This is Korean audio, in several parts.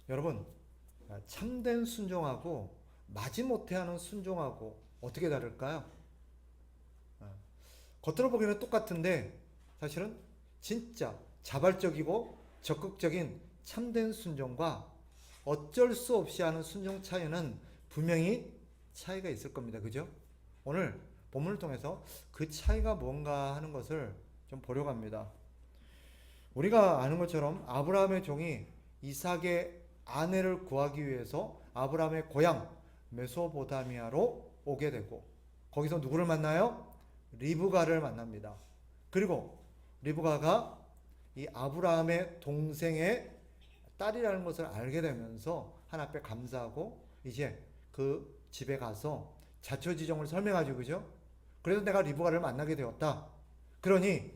여러분, 참된 순종하고 마지못해 하는 순종하고 어떻게 다를까요? 겉으로 보기에는 똑같은데 사실은 진짜 자발적이고 적극적인 참된 순종과 어쩔 수 없이 하는 순종 차이는 분명히 차이가 있을 겁니다. 그죠? 오늘 본문을 통해서 그 차이가 뭔가 하는 것을 좀 보려고 합니다. 우리가 아는 것처럼 아브라함의 종이 이삭의 아내를 구하기 위해서 아브라함의 고향 메소포타미아로 오게 되고 거기서 누구를 만나요? 리브가를 만납니다. 그리고 리브가가 이 아브라함의 동생의 딸이라는 것을 알게 되면서 하나님 앞에 감사하고 이제 그 집에 가서 자초지종을 설명하죠. 그죠? 그래서 내가 리브가를 만나게 되었다. 그러니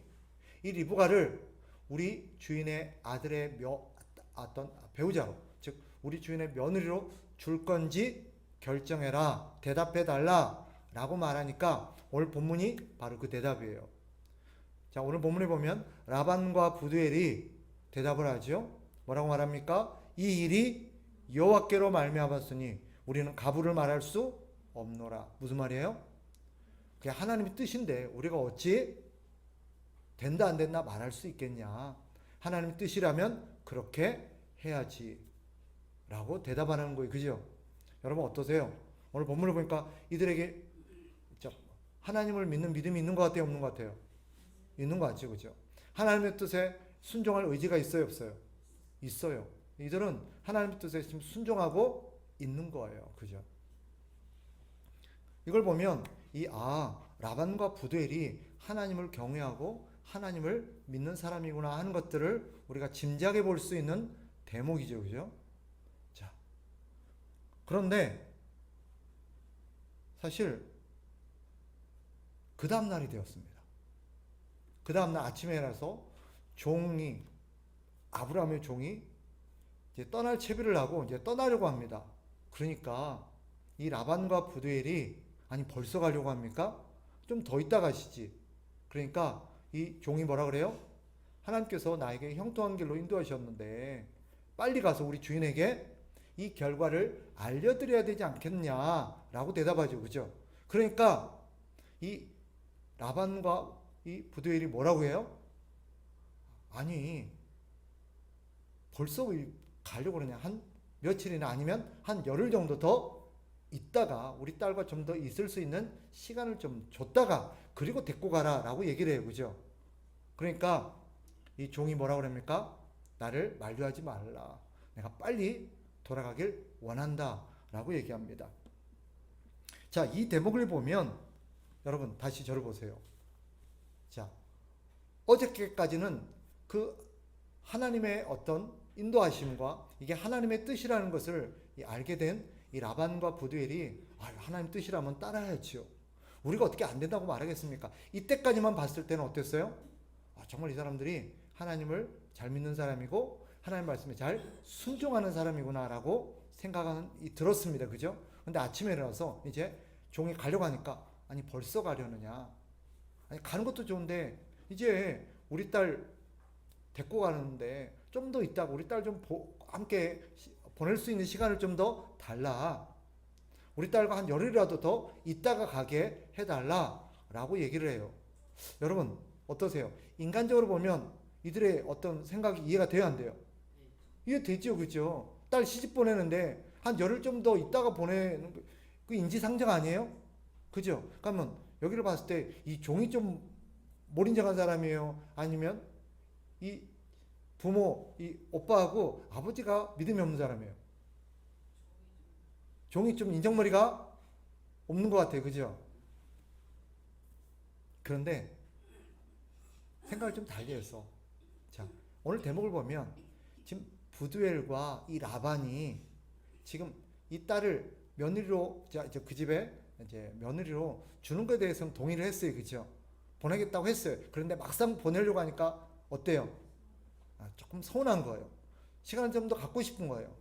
이 리브가를 우리 주인의 아들의 어떤 배우자로, 즉 우리 주인의 며느리로 줄 건지 결정해라, 대답해 달라 라고 말하니까 오늘 본문이 바로 그 대답이에요. 자, 오늘 본문에 보면 라반과 부두엘이 대답을 하죠. 뭐라고 말합니까? 이 일이 여호와께로 말미암았으니 우리는 가부를 말할 수 없노라. 무슨 말이에요? 그게 하나님의 뜻인데 우리가 어찌 된다 안 된다 말할 수 있겠냐. 하나님의 뜻이라면 그렇게 해야지 라고 대답하는 거예요. 그죠? 여러분 어떠세요? 오늘 본문을 보니까 이들에게 하나님을 믿는 믿음이 있는 것 같아요? 없는 것 같아요? 있는 것 같죠. 그죠? 하나님의 뜻에 순종할 의지가 있어요? 없어요? 있어요. 이들은 하나님의 뜻에 지금 순종하고 있는 거예요. 그죠? 이걸 보면 라반과 부두엘이 하나님을 경외하고 하나님을 믿는 사람이구나 하는 것들을 우리가 짐작해 볼 수 있는 대목이죠. 그죠? 자, 그런데 사실 그 다음날이 되었습니다. 그 다음날 아침에 일어나서 아브라함의 종이 이제 떠날 채비를 하고 이제 떠나려고 합니다. 그러니까 이 라반과 부두엘이 아니 벌써 가려고 합니까? 좀 더 있다 가시지. 그러니까 이 종이 뭐라 그래요? 하나님께서 나에게 형통한 길로 인도하셨는데 빨리 가서 우리 주인에게 이 결과를 알려드려야 되지 않겠냐라고 대답하죠. 그죠? 그러니까 이 라반과 이 부두엘이 뭐라고 해요? 아니 벌써 가려고 그러냐. 한 며칠이나 아니면 한 열흘 정도 더 있다가 우리 딸과 좀 더 있을 수 있는 시간을 좀 줬다가 그리고 데리고 가라 라고 얘기를 해요. 그죠? 그러니까 이 종이 뭐라고 그럽니까? 나를 만류하지 말라. 내가 빨리 돌아가길 원한다 라고 얘기합니다. 자, 이 대목을 보면 여러분 다시 저를 보세요. 자, 어저께까지는 그 하나님의 어떤 인도하심과 이게 하나님의 뜻이라는 것을 알게 된 이 라반과 부두엘이 하나님 뜻이라면 따라야지요. 우리가 어떻게 안 된다고 말하겠습니까? 이때까지만 봤을 때는 어땠어요? 정말 이 사람들이 하나님을 잘 믿는 사람이고 하나님 말씀에 잘 순종하는 사람이구나라고 생각이 들었습니다. 그죠? 근데 아침에 일어나서 이제 종이 가려고 하니까 아니 벌써 가려느냐. 아니 가는 것도 좋은데 이제 우리 딸 데리고 가는데 좀 더 있다가 우리 딸 좀 함께 보낼 수 있는 시간을 좀 더 달라. 우리 딸과 한 열흘이라도 더 있다가 가게 해달라 라고 얘기를 해요. 여러분 어떠세요? 인간적으로 보면 이들의 어떤 생각이 이해가 돼요 안 돼요? 이해되죠. 그죠? 딸 시집 보내는데 한 열흘 좀 더 있다가 보내는 그 인지상정 아니에요? 그죠? 그러면 여기를 봤을 때 이 종이 좀 몰인정한 사람이에요? 아니면 이 부모, 이 오빠하고 아버지가 믿음이 없는 사람이에요? 종이 좀 인정머리가 없는 것 같아요. 그죠? 그런데 생각을 좀 달리 해서 자, 오늘 대목을 보면 지금 부두엘과 이 라반이 지금 이 딸을 며느리로 그 집에 이제 며느리로 주는 것에 대해서는 동의를 했어요. 그죠? 보내겠다고 했어요. 그런데 막상 보내려고 하니까 어때요? 조금 서운한 거예요. 시간을 좀 더 갖고 싶은 거예요.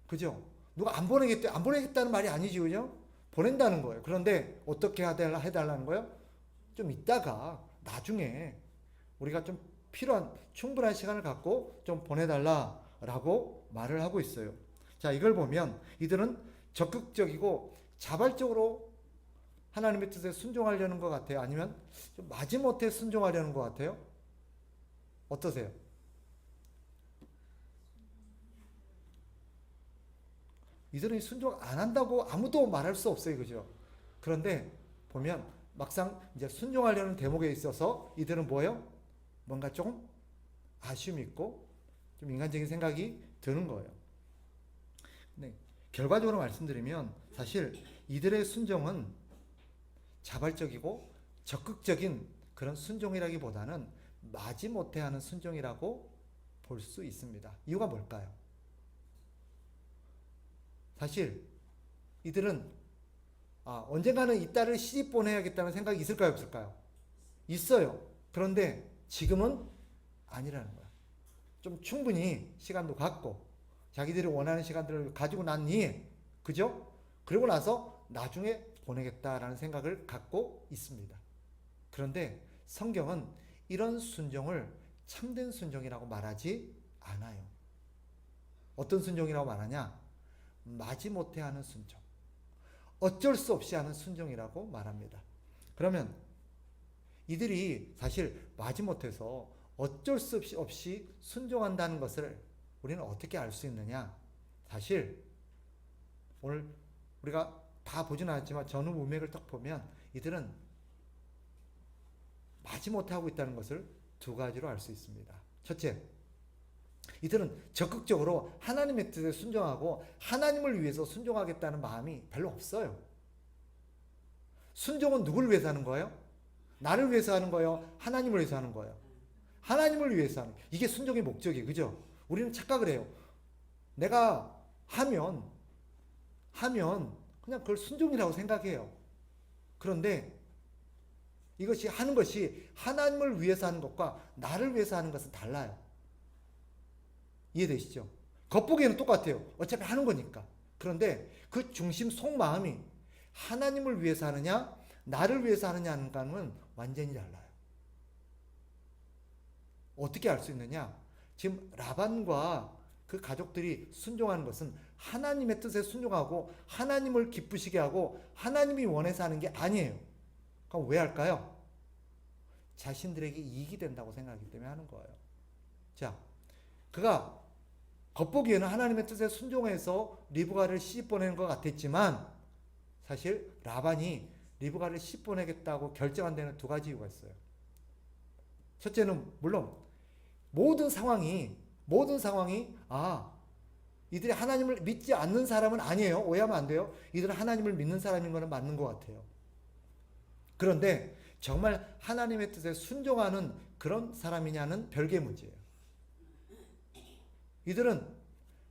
그죠? 누가 안 보내겠다는 말이 아니지, 그죠? 보낸다는 거예요. 그런데 어떻게 해달라는 거예요? 좀 있다가 나중에 우리가 좀 충분한 시간을 갖고 좀 보내달라라고 라고 말을 하고 있어요. 자, 이걸 보면 이들은 적극적이고 자발적으로 하나님의 뜻에 순종하려는 것 같아요? 아니면 좀 마지못해 순종하려는 것 같아요? 어떠세요? 이들은 순종 안 한다고 아무도 말할 수 없어요. 그죠? 그런데 보면 막상 이제 순종하려는 대목에 있어서 이들은 뭐예요? 뭔가 좀 아쉬움이 있고 좀 인간적인 생각이 드는 거예요. 네, 결과적으로 말씀드리면 사실 이들의 순종은 자발적이고 적극적인 그런 순종이라기보다는 마지못해 하는 순종이라고 볼 수 있습니다. 이유가 뭘까요? 사실 이들은 언젠가는 이 딸을 시집 보내야겠다는 생각이 있을까요, 없을까요? 있어요. 그런데 지금은 아니라는 거야. 좀 충분히 시간도 갖고 자기들이 원하는 시간들을 가지고 나니, 그죠? 그리고 나서 나중에 보내겠다라는 생각을 갖고 있습니다. 그런데 성경은 이런 순종을 참된 순종이라고 말하지 않아요. 어떤 순종이라고 말하냐? 마지못해 하는 순종. 어쩔 수 없이 하는 순종이라고 말합니다. 그러면 이들이 사실 마지못해서 어쩔 수 없이 순종한다는 것을 우리는 어떻게 알 수 있느냐? 사실 오늘 우리가 다 보진 않았지만 전후 문맥을 딱 보면 이들은 마지못해 하고 있다는 것을 두 가지로 알 수 있습니다. 첫째, 이들은 적극적으로 하나님의 뜻에 순종하고 하나님을 위해서 순종하겠다는 마음이 별로 없어요. 순종은 누구를 위해서 하는 거예요? 나를 위해서 하는 거예요? 하나님을 위해서 하는 거예요? 하나님을 위해서 하는 거예요. 이게 순종의 목적이에요. 그죠? 우리는 착각을 해요. 내가 하면 그냥 그걸 순종이라고 생각해요. 그런데 이것이 하는 것이 하나님을 위해서 하는 것과 나를 위해서 하는 것은 달라요. 이해되시죠? 겉보기에는 똑같아요. 어차피 하는 거니까. 그런데 그 중심 속마음이 하나님을 위해서 하느냐 나를 위해서 하느냐는 완전히 달라요. 어떻게 알 수 있느냐? 지금 라반과 그 가족들이 순종하는 것은 하나님의 뜻에 순종하고 하나님을 기쁘시게 하고 하나님이 원해서 하는 게 아니에요. 그럼 왜 할까요? 자신들에게 이익이 된다고 생각하기 때문에 하는 거예요. 자, 그가 겉보기에는 하나님의 뜻에 순종해서 리브가를 시집 보내는 것 같았지만 사실 라반이 리브가를 시집 보내겠다고 결정한 데는 두 가지 이유가 있어요. 첫째는 물론 모든 상황이 이들이 하나님을 믿지 않는 사람은 아니에요. 오해하면 안 돼요. 이들은 하나님을 믿는 사람인 것은 맞는 것 같아요. 그런데 정말 하나님의 뜻에 순종하는 그런 사람이냐는 별개의 문제예요. 이들은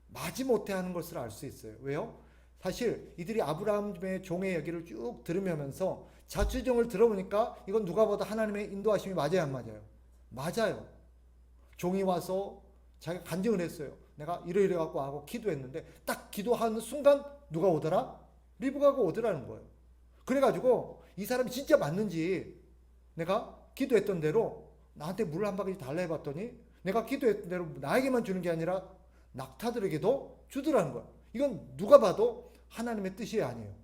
마지못해 하는 것을 알 수 있어요. 왜요? 사실 이들이 아브라함의 종의 얘기를 쭉 들으면서 자취정을 들어보니까 이건 누가 봐도 하나님의 인도하심이 맞아요, 안 맞아요? 맞아요. 종이 와서 자기가 간증을 했어요. 내가 이래 갖고 하고 기도했는데 딱 기도하는 순간 누가 오더라? 리브가가 오더라는 거예요. 그래가지고 이 사람이 진짜 맞는지 내가 기도했던 대로 나한테 물을 한 바가지 달라 해봤더니 내가 기도했던 대로 나에게만 주는 게 아니라 낙타들에게도 주더라는 거야. 이건 누가 봐도 하나님의 뜻이 아니에요.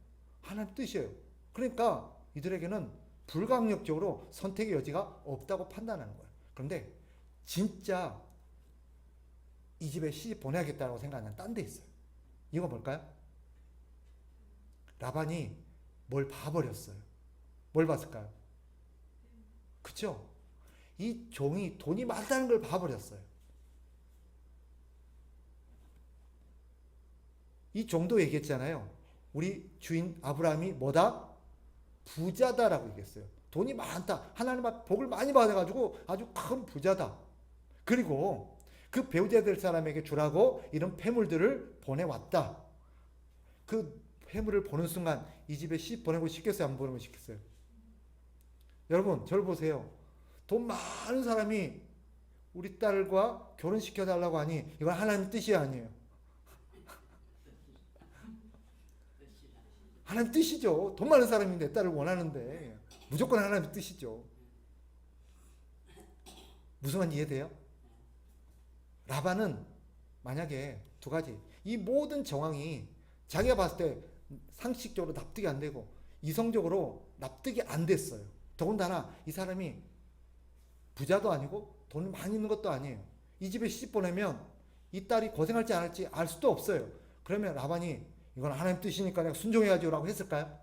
하나님의 뜻이에요. 그러니까 이들에게는 불가항력적으로 선택의 여지가 없다고 판단하는 거예요. 그런데 진짜 이 집에 시집 보내야겠다고 생각하는 딴 데 있어요. 이거 뭘까요? 라반이 뭘 봐버렸어요. 뭘 봤을까요? 그쵸? 이 종이 돈이 많다는 걸 봐버렸어요. 이 종도 얘기했잖아요. 우리 주인 아브라함이 뭐다? 부자다라고 얘기했어요. 돈이 많다. 하나님 앞 복을 많이 받아가지고 아주 큰 부자다. 그리고 그 배우자 될 사람에게 주라고 이런 폐물들을 보내왔다. 그 폐물을 보는 순간 이 집에 시 보내고 싶겠어요? 안 보내고 싶겠어요? 여러분 저를 보세요. 돈 많은 사람이 우리 딸과 결혼시켜달라고 하니 이건 하나님 뜻이 아니에요. 하나님 뜻이죠. 돈 많은 사람이 내 딸을 원하는데 무조건 하나님 뜻이죠. 무슨 말인지 이해돼요? 라반은 만약에 두 가지, 이 모든 정황이 자기가 봤을 때 상식적으로 납득이 안 되고 이성적으로 납득이 안 됐어요. 더군다나 이 사람이 부자도 아니고 돈이 많이 있는 것도 아니에요. 이 집에 시집 보내면 이 딸이 고생할지 안 할지 알 수도 없어요. 그러면 라반이 이건 하나님 뜻이니까 내가 순종해야죠 라고 했을까요?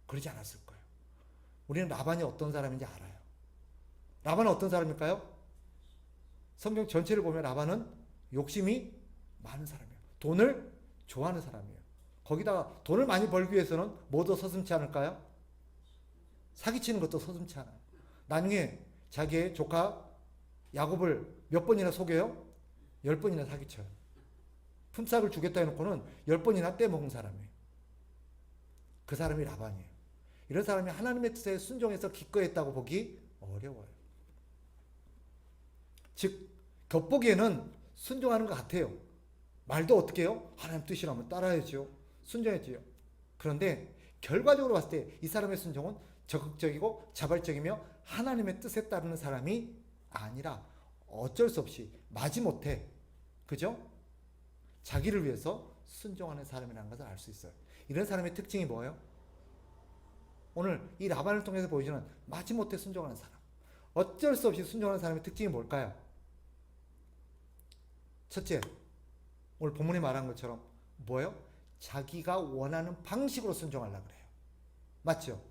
그러지 않았을 거예요. 우리는 라반이 어떤 사람인지 알아요. 라반은 어떤 사람일까요? 성경 전체를 보면 라반은 욕심이 많은 사람이에요. 돈을 좋아하는 사람이에요. 거기다가 돈을 많이 벌기 위해서는 뭐도 서슴지 않을까요? 사기치는 것도 서슴지 않아요. 나중에 자기의 조카 야곱을 몇 번이나 속여요? 10번이나 사기쳐요. 품삯을 주겠다 해놓고는 10번이나 떼먹은 사람이에요. 그 사람이 라반이에요. 이런 사람이 하나님의 뜻에 순종해서 기꺼이했다고 보기 어려워요. 즉 겉보기에는 순종하는 것 같아요. 말도 어떻게 해요? 하나님 뜻이라면 따라야죠. 순종했지요. 그런데 결과적으로 봤을 때 이 사람의 순종은 적극적이고 자발적이며 하나님의 뜻에 따르는 사람이 아니라 어쩔 수 없이 마지못해, 그죠? 자기를 위해서 순종하는 사람이라는 것을 알 수 있어요. 이런 사람의 특징이 뭐예요? 오늘 이 라반을 통해서 보여주는 마지못해 순종하는 사람, 어쩔 수 없이 순종하는 사람의 특징이 뭘까요? 첫째, 오늘 본문에 말한 것처럼 뭐예요? 자기가 원하는 방식으로 순종하려고 그래요. 맞죠?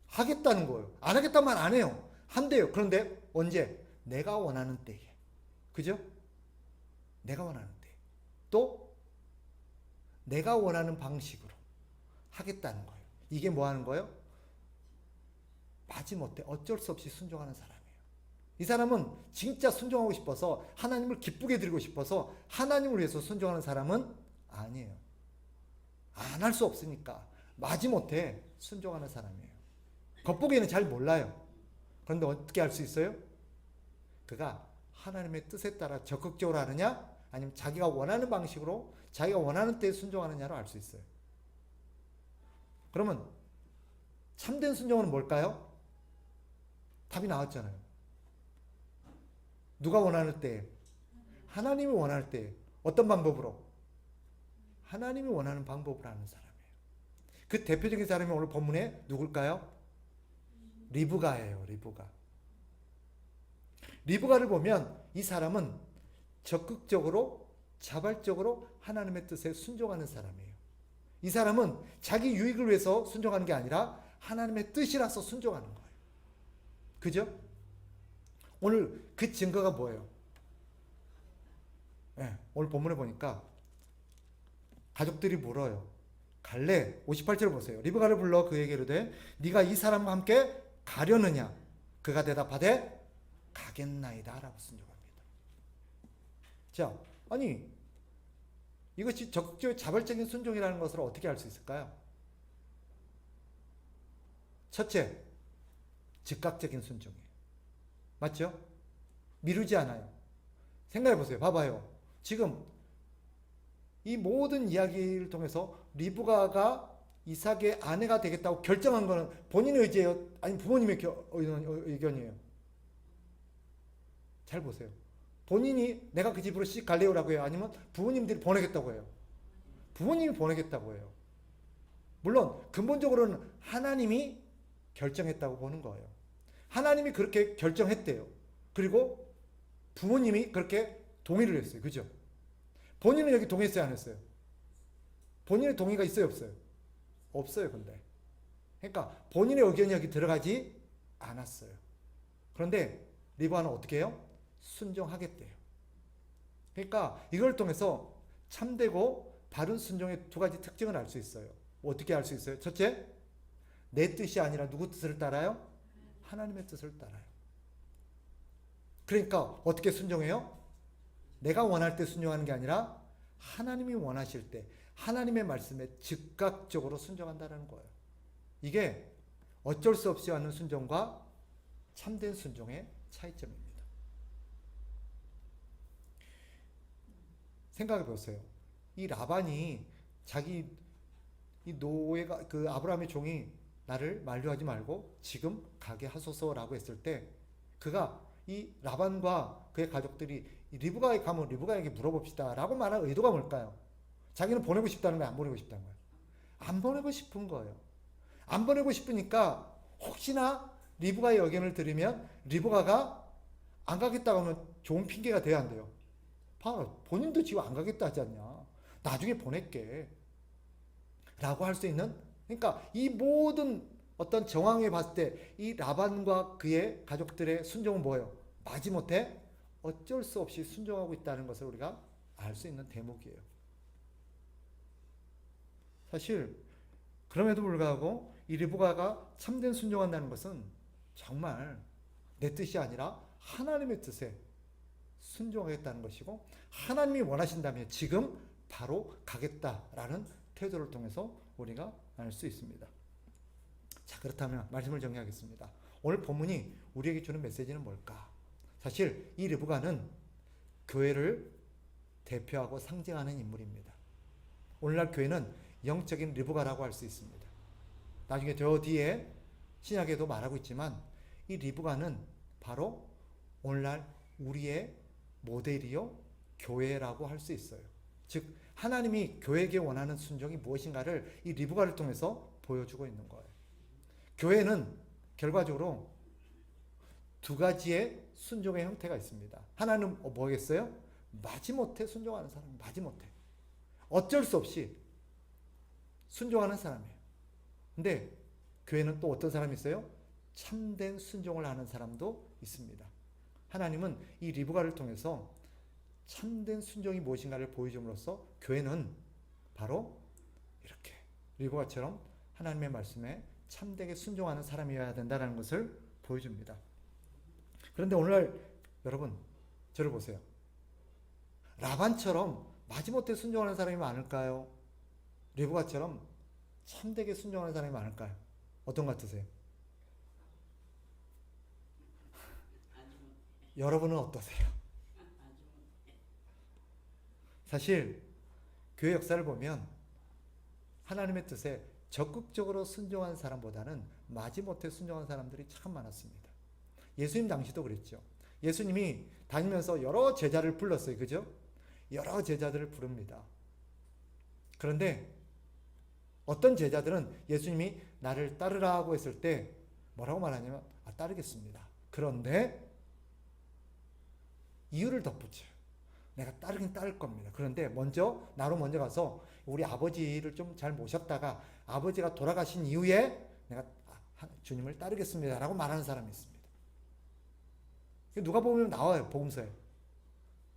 하겠다는 거예요. 안 하겠다는 말 안 해요. 한대요. 그런데 언제? 내가 원하는 때에. 그죠? 내가 원하는 때. 또 내가 원하는 방식으로 하겠다는 거예요. 이게 뭐 하는 거예요? 마지못해 어쩔 수 없이 순종하는 사람이에요. 이 사람은 진짜 순종하고 싶어서 하나님을 기쁘게 드리고 싶어서 하나님을 위해서 순종하는 사람은 아니에요. 안 할 수 없으니까 마지못해 순종하는 사람이에요. 겉보기에는 잘 몰라요. 그런데 어떻게 알 수 있어요? 그가 하나님의 뜻에 따라 적극적으로 하느냐 아니면 자기가 원하는 방식으로 자기가 원하는 때에 순종하느냐로 알 수 있어요. 그러면 참된 순종은 뭘까요? 답이 나왔잖아요. 누가 원하는 때에? 하나님이 원할 때에. 어떤 방법으로? 하나님이 원하는 방법으로 하는 사람이에요. 그 대표적인 사람이 오늘 본문에 누굴까요? 리브가예요. 리브가를 보면 이 사람은 적극적으로 자발적으로 하나님의 뜻에 순종하는 사람이에요. 이 사람은 자기 유익을 위해서 순종하는 게 아니라 하나님의 뜻이라서 순종하는 거예요. 그죠? 오늘 그 증거가 뭐예요? 네, 오늘 본문에 보니까 가족들이 물어요. 갈래? 58절 보세요. 리브가를 불러 그에게 이르되 네가 이 사람과 함께 가려느냐? 그가 대답하되 가겠나이다 라고 순종합니다. 자, 아니 이것이 적극적 자발적인 순종이라는 것을 어떻게 알 수 있을까요? 첫째, 즉각적인 순종이에요. 맞죠? 미루지 않아요. 생각해 보세요. 봐봐요. 지금 이 모든 이야기를 통해서 리브가가 이삭의 아내가 되겠다고 결정한 것은 본인의 의지예요? 아니면 부모님의 의견이에요? 잘 보세요. 본인이 내가 그 집으로 시집 갈래요라고 해요? 아니면 부모님들이 보내겠다고 해요? 부모님이 보내겠다고 해요. 물론 근본적으로는 하나님이 결정했다고 보는 거예요. 하나님이 그렇게 결정했대요. 그리고 부모님이 그렇게 동의를 했어요. 그죠? 본인은 여기 동의했어요? 안 했어요? 본인의 동의가 있어요? 없어요? 없어요. 근데 그러니까 본인의 의견이 여기 들어가지 않았어요. 그런데 리브가는 어떻게 해요? 순종하겠대요. 그러니까 이걸 통해서 참되고 바른 순종의 두 가지 특징을 알 수 있어요. 어떻게 알 수 있어요? 첫째, 내 뜻이 아니라 누구 뜻을 따라요? 하나님의 뜻을 따라요. 그러니까 어떻게 순종해요? 내가 원할 때 순종하는 게 아니라 하나님이 원하실 때 하나님의 말씀에 즉각적으로 순종한다는 거예요. 이게 어쩔 수 없이 하는 순종과 참된 순종의 차이점입니다. 생각해 보세요. 이 라반이 자기 이 노예가 그 아브라함의 종이 나를 만류하지 말고 지금 가게 하소서라고 했을 때 그가 이 라반과 그의 가족들이 리브가에 가면 리브가에게 물어봅시다 라고 말한 의도가 뭘까요? 자기는 보내고 싶다는 거예요? 안 보내고 싶다는 거예요? 안 보내고 싶은 거예요. 안 보내고 싶으니까 혹시나 리브가의 의견을 들으면 리브가가 안 가겠다고 하면 좋은 핑계가 돼야 안 돼요. 봐라, 본인도 지금 안 가겠다 하지 않냐. 나중에 보낼게 라고 할 수 있는, 그러니까 이 모든 어떤 정황에 봤을 때 이 라반과 그의 가족들의 순종은 뭐예요? 마지못해 어쩔 수 없이 순종하고 있다는 것을 우리가 알 수 있는 대목이에요. 사실 그럼에도 불구하고 이 리브가가 참된 순종한다는 것은 정말 내 뜻이 아니라 하나님의 뜻에 순종하겠다는 것이고, 하나님이 원하신다면 지금 바로 가겠다라는 태도를 통해서 우리가 알 수 있습니다. 자, 그렇다면 말씀을 정리하겠습니다. 오늘 본문이 우리에게 주는 메시지는 뭘까? 사실 이 리브가는 교회를 대표하고 상징하는 인물입니다. 오늘날 교회는 영적인 리브가라고 할 수 있습니다. 나중에 저 뒤에 신약에도 말하고 있지만 이 리브가는 바로 오늘날 우리의 모델이요 교회라고 할 수 있어요. 즉 하나님이 교회에게 원하는 순종이 무엇인가를 이 리브가를 통해서 보여주고 있는 거예요. 교회는 결과적으로 두 가지의 순종의 형태가 있습니다. 하나는 뭐겠어요? 마지못해 순종하는 사람, 마지못해 어쩔 수 없이 순종하는 사람이에요. 근데 교회는 또 어떤 사람이 있어요? 참된 순종을 하는 사람도 있습니다. 하나님은 이 리브가를 통해서 참된 순종이 무엇인가를 보여줌으로써 교회는 바로 이렇게 리브가처럼 하나님의 말씀에 참되게 순종하는 사람이어야 된다는 것을 보여줍니다. 그런데 오늘날 여러분 저를 보세요. 라반처럼 마지못해 순종하는 사람이 많을까요? 리브가처럼 참되게 순종하는 사람이 많을까요? 어떤 것 같으세요? 여러분은 어떠세요? 사실 교회 역사를 보면 하나님의 뜻에 적극적으로 순종한 사람보다는 마지못해 순종한 사람들이 참 많았습니다. 예수님 당시도 그랬죠. 예수님이 다니면서 여러 제자를 불렀어요. 그죠? 여러 제자들을 부릅니다. 그런데 어떤 제자들은 예수님이 나를 따르라 하고 했을 때 뭐라고 말하냐면 따르겠습니다. 그런데 이유를 덧붙여요. 내가 따르긴 따를 겁니다. 그런데 나로 먼저 가서 우리 아버지를 좀 잘 모셨다가 아버지가 돌아가신 이후에 내가 주님을 따르겠습니다 라고 말하는 사람이 있습니다. 누가 보면 나와요. 복음서에.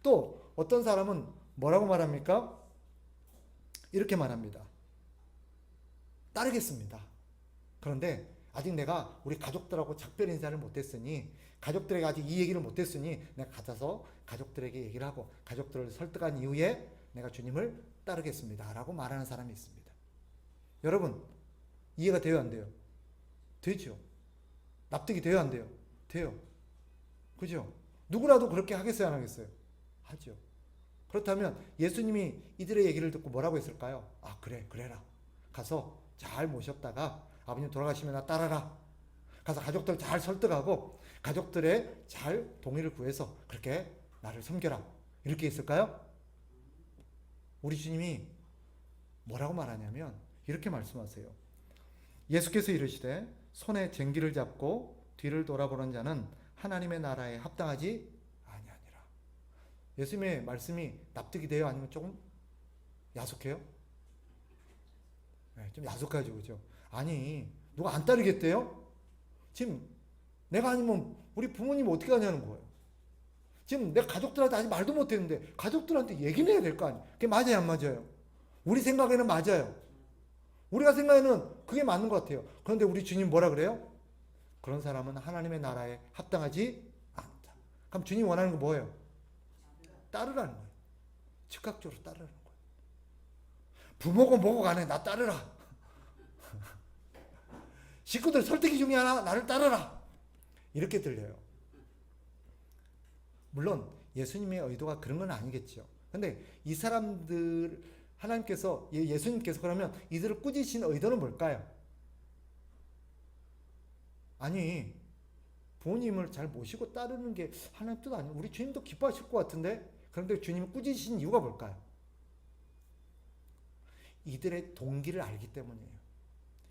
또 어떤 사람은 뭐라고 말합니까? 이렇게 말합니다. 따르겠습니다. 그런데 아직 내가 우리 가족들하고 작별 인사를 못했으니, 가족들에게 아직 이 얘기를 못했으니 내가 가서 가족들에게 얘기를 하고 가족들을 설득한 이후에 내가 주님을 따르겠습니다 라고 말하는 사람이 있습니다. 여러분 이해가 돼요 안 돼요? 되죠. 납득이 돼요 안 돼요? 돼요. 그죠? 누구라도 그렇게 하겠어요 안 하겠어요? 하죠. 그렇다면 예수님이 이들의 얘기를 듣고 뭐라고 했을까요? 그래라. 가서 잘 모셨다가 아버님 돌아가시면 나 따라라. 가서 가족들 잘 설득하고 가족들의 잘 동의를 구해서 그렇게 나를 섬겨라. 이렇게 했을까요? 우리 주님이 뭐라고 말하냐면 이렇게 말씀하세요. 예수께서 이르시되 손에 쟁기를 잡고 뒤를 돌아보는 자는 하나님의 나라에 합당하지 아니하니라. 예수님의 말씀이 납득이 돼요? 아니면 조금 야속해요? 네, 좀 야속하죠. 그죠? 아니 누가 안 따르겠대요? 지금 내가 아니면 우리 부모님 어떻게 하냐는 거예요. 지금 내 가족들한테 아직 말도 못했는데 가족들한테 얘기는 해야 될 거 아니에요. 그게 맞아요 안 맞아요? 우리 생각에는 맞아요. 우리가 생각에는 그게 맞는 것 같아요. 그런데 우리 주님 뭐라 그래요? 그런 사람은 하나님의 나라에 합당하지 않다. 그럼 주님 원하는 거 뭐예요? 따르라는 거예요. 즉각적으로 따르라는 거예요. 부모고 뭐고 간에 나 따르라. 식구들 설득이 중에 하나 나를 따르라. 이렇게 들려요. 물론 예수님의 의도가 그런 건 아니겠죠. 근데 이 사람들 하나님께서 예수님께서 그러면 이들을 꾸짖으신 의도는 뭘까요? 아니 부모님을 잘 모시고 따르는 게 하나님 뜻 아니에요. 우리 주님도 기뻐하실 것 같은데, 그런데 주님이 꾸짖으신 이유가 뭘까요? 이들의 동기를 알기 때문이에요.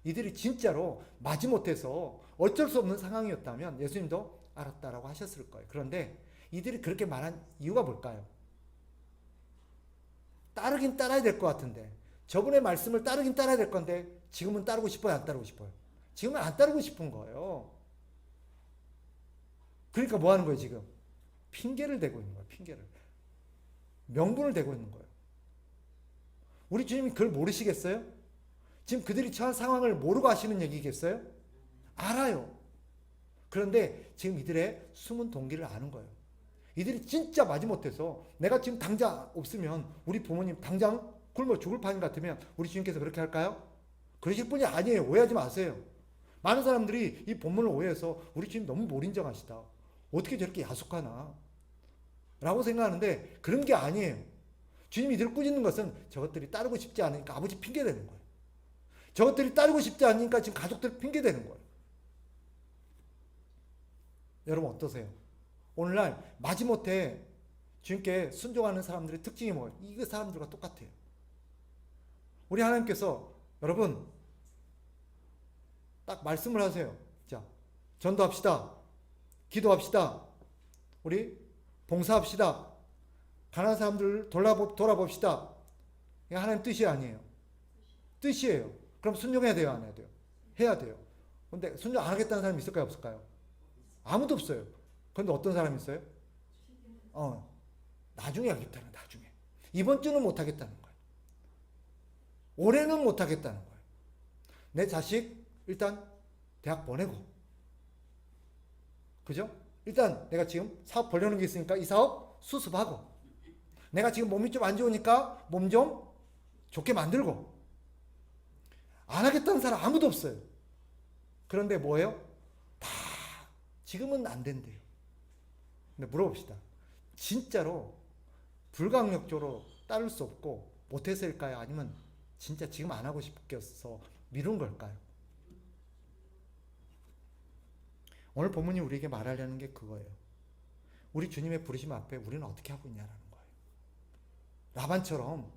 이들이 진짜로 마지못해서 어쩔 수 없는 상황이었다면 예수님도 알았다라고 하셨을 거예요. 그런데 이들이 그렇게 말한 이유가 뭘까요? 따르긴 따라야 될 것 같은데, 저분의 말씀을 따르긴 따라야 될 건데 지금은 따르고 싶어요, 안 따르고 싶어요? 지금은 안 따르고 싶은 거예요. 그러니까 뭐 하는 거예요, 지금? 핑계를 대고 있는 거예요, 핑계를. 명분을 대고 있는 거예요. 우리 주님이 그걸 모르시겠어요? 지금 그들이 처한 상황을 모르고 하시는 얘기겠어요? 알아요. 그런데 지금 이들의 숨은 동기를 아는 거예요. 이들이 진짜 마지못해서 내가 지금 당장 없으면 우리 부모님 당장 굶어 죽을 판 같으면 우리 주님께서 그렇게 할까요? 그러실 분이 아니에요. 오해하지 마세요. 많은 사람들이 이 본문을 오해해서 우리 주님 너무 몰인정하시다, 어떻게 저렇게 야속하나 라고 생각하는데 그런 게 아니에요. 주님이 이들을 꾸짖는 것은 저것들이 따르고 싶지 않으니까 아버지 핑계대는 거예요. 저것들이 따르고 싶지 않으니까 지금 가족들 핑계대는 거예요. 여러분 어떠세요? 오늘날 마지못해 주님께 순종하는 사람들의 특징이 뭐예요? 이 사람들과 똑같아요. 우리 하나님께서 여러분 딱 말씀을 하세요. 자, 전도합시다. 기도합시다. 우리 봉사합시다. 가난한 사람들 돌아봅시다. 이게 하나님 뜻이 아니에요. 뜻이에요. 그럼 순종해야 돼요, 안 해야 돼요? 해야 돼요. 근데 순종 안 하겠다는 사람이 있을까요, 없을까요? 아무도 없어요. 그런데 어떤 사람이 있어요? 나중에 하겠다는, 나중에. 이번 주는 못 하겠다는 거예요. 올해는 못 하겠다는 거예요. 내 자식 일단 대학 보내고, 그죠? 일단 내가 지금 사업 벌려는 게 있으니까 이 사업 수습하고, 내가 지금 몸이 좀 안 좋으니까 몸 좀 좋게 만들고. 안 하겠다는 사람 아무도 없어요. 그런데 뭐예요? 다 지금은 안 된대요. 근데 물어봅시다. 진짜로 불강력적으로 따를 수 없고 못해서일까요? 아니면 진짜 지금 안 하고 싶겠어 미룬 걸까요? 오늘 본문이 우리에게 말하려는 게 그거예요. 우리 주님의 부르심 앞에 우리는 어떻게 하고 있냐라는 거예요. 라반처럼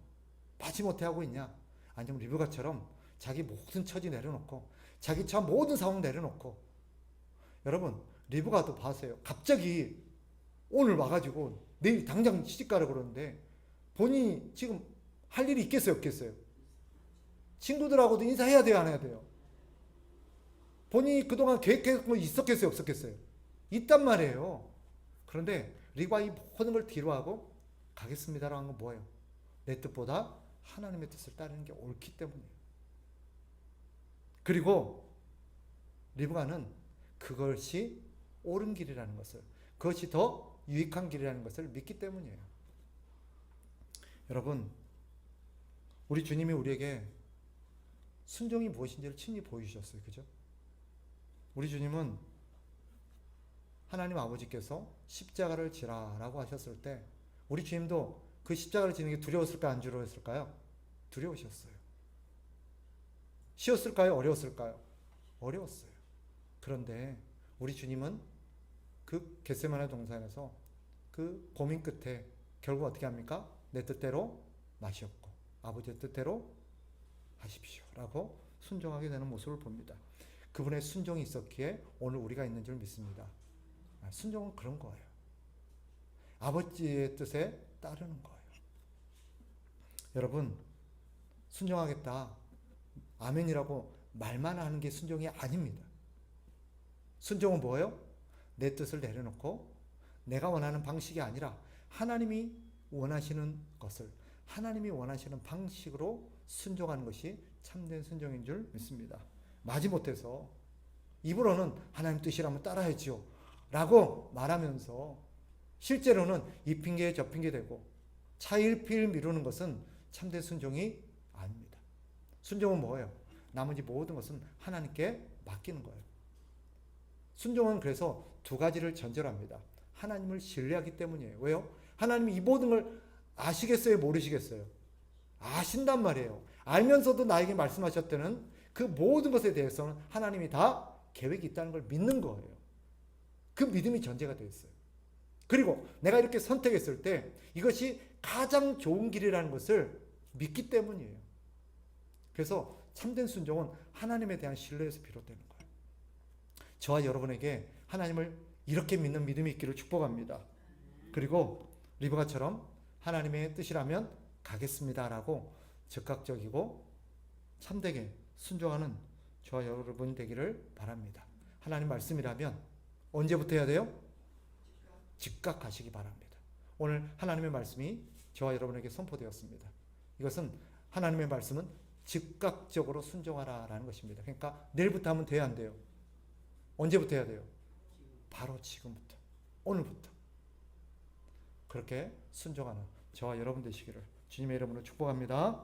마지못해 하고 있냐? 아니면 리브가처럼 자기 모든 처지 내려놓고 자기 처한 모든 상황 내려놓고. 여러분 리브가도 봐세요. 갑자기 오늘 와가지고 내일 당장 시집가라 그러는데 본인이 지금 할 일이 있겠어요, 없겠어요? 친구들하고도 인사해야 돼요, 안 해야 돼요? 본인이 그동안 계획했던 거 있었겠어요, 없었겠어요? 있단 말이에요. 그런데 리브가 이 모든 걸 뒤로하고 가겠습니다라고 한 건 뭐예요? 내 뜻보다 하나님의 뜻을 따르는 게 옳기 때문이에요. 그리고 리브가는 그것이 옳은 길이라는 것을, 그것이 더 유익한 길이라는 것을 믿기 때문이에요. 여러분, 우리 주님이 우리에게 순종이 무엇인지를 친히 보여주셨어요. 그죠? 우리 주님은 하나님 아버지께서 십자가를 지라라고 하셨을 때 우리 주님도 그 십자가를 지는 게 두려웠을까요? 안 두려웠을까요? 두려우셨어요. 쉬웠을까요? 어려웠을까요? 어려웠어요. 그런데 우리 주님은 그 겟세마네 동산에서 그 고민 끝에 결국 어떻게 합니까? 내 뜻대로 마시옵고 아버지의 뜻대로 하십시오 라고 순종하게 되는 모습을 봅니다. 그분의 순종이 있었기에 오늘 우리가 있는 줄 믿습니다. 순종은 그런 거예요. 아버지의 뜻에 따르는 거예요. 여러분, 순종하겠다, 아멘이라고 말만 하는 게 순종이 아닙니다. 순종은 뭐예요? 내 뜻을 내려놓고 내가 원하는 방식이 아니라 하나님이 원하시는 것을, 하나님이 원하시는 방식으로 순종하는 것이 참된 순종인 줄 믿습니다. 마지못해서 입으로는 하나님 뜻이라면 따라야지요 라고 말하면서 실제로는 이 핑계에 저 핑계 대고 차일피일 미루는 것은 참된 순종이 아닙니다. 순종은 뭐예요? 나머지 모든 것은 하나님께 맡기는 거예요. 순종은 그래서 두 가지를 전제합니다. 하나님을 신뢰하기 때문이에요. 왜요? 하나님이 이 모든 걸 아시겠어요? 모르시겠어요? 아신단 말이에요. 알면서도 나에게 말씀하셨다는 그 모든 것에 대해서는 하나님이 다 계획이 있다는 걸 믿는 거예요. 그 믿음이 전제가 되어 있어요. 그리고 내가 이렇게 선택했을 때 이것이 가장 좋은 길이라는 것을 믿기 때문이에요. 그래서 참된 순종은 하나님에 대한 신뢰에서 비롯되는 거예요. 저와 여러분에게 하나님을 이렇게 믿는 믿음이 있기를 축복합니다. 그리고 리브가처럼 하나님의 뜻이라면 가겠습니다라고 즉각적이고 참되게 순종하는 저와 여러분 되기를 바랍니다. 하나님 말씀이라면 언제부터 해야 돼요? 즉각 가시기 바랍니다. 오늘 하나님의 말씀이 저와 여러분에게 선포되었습니다. 이것은 하나님의 말씀은 즉각적으로 순종하라라는 것입니다. 그러니까 내일부터 하면 돼야 안 돼요? 언제부터 해야 돼요? 바로 지금부터, 오늘부터. 그렇게 순종하는 저와 여러분 되시기를 주님의 이름으로 축복합니다.